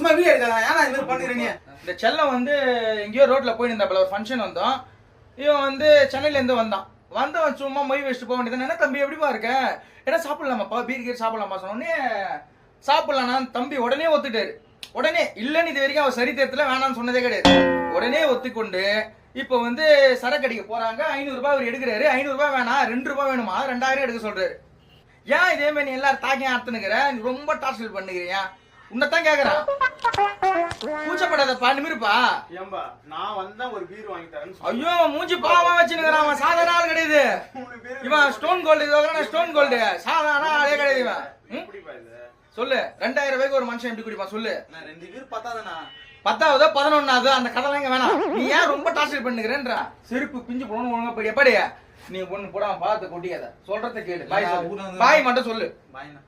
சும்மா வீடியோ எடுக்கலாம். ஏன்னா இது மாதிரி பண்ணுறீங்க? இந்த செல்லம் வந்து எங்கேயோ ரோட்ல போய் இருந்தாப்புல, ஒரு ஃபங்க்ஷன் வந்தோம். இவன் வந்து சென்னையில இருந்து வந்தவன் சும்மா மொய் வச்சுட்டு போக வேண்டியது. என்ன தம்பி எப்படிப்பா இருக்க? ஏன்னா சாப்பிடலாமாப்பா, பீர் கீர் சாப்பிடலாமா சொன்னோடனே சாப்பிடலாம் தம்பி உடனே ஒத்துட்டாரு. உடனே இல்லன்னு இது வரைக்கும் அவர் சரித்திரத்துல வேணாம்னு சொன்னதே கிடையாது. உடனே ஒத்துக்கொண்டு இப்போ வந்து சரக்கு அடிக்க போறாங்க. 500 ரூபாய் அவர் எடுக்கிறாரு. 500 ரூபாய் வேணாம், 2 ரூபாய் வேணுமா, 2000 எடுக்க சொல்றாரு. ஏன் இதே மாதிரி நீ எல்லாரும் தாக்கியம் அர்த்தனுக்குற? நீ ரொம்ப டார்ச்சர் பண்ணுகிறியா? உன்னதான் கேக்குறான். கூச்சப்படாதப்பா, நிமிருப்பா. ஏம்பா நான் வந்தா ஒரு பீர் வாங்கி தரேன்னு. ஐயோ மூஞ்சி பாவமா வச்சுனுக்குறான். அவன் சாதாரண ஆள் கிடையாது. இவன் ஸ்டோன் கோல்டு, ஸ்டோன் கோல்டு சாதாரண ஆளே கிடையாது இவன். சொல்லு, 2000 ரூபாய்க்கு ஒரு மனுஷன் எப்படி குடிப்பான் சொல்லு? 2 பீர் பத்தாதண்ணா. 10ஆவது 11ஆவது அந்த கதெல்லாம் இங்க வேணாம். நீ ஏன் ரொம்ப டார்ச்சர் பண்ணுகிறேன்றா? செருப்பு பிஞ்சு போகணும் ஒழுங்கா போய் எப்படி நீ ஒண்ணு போடாம பார்த்து கொட்டியாத. சொல்றத கேளு. பாய் மட்டும் சொல்லு. பாய்ண்ணா.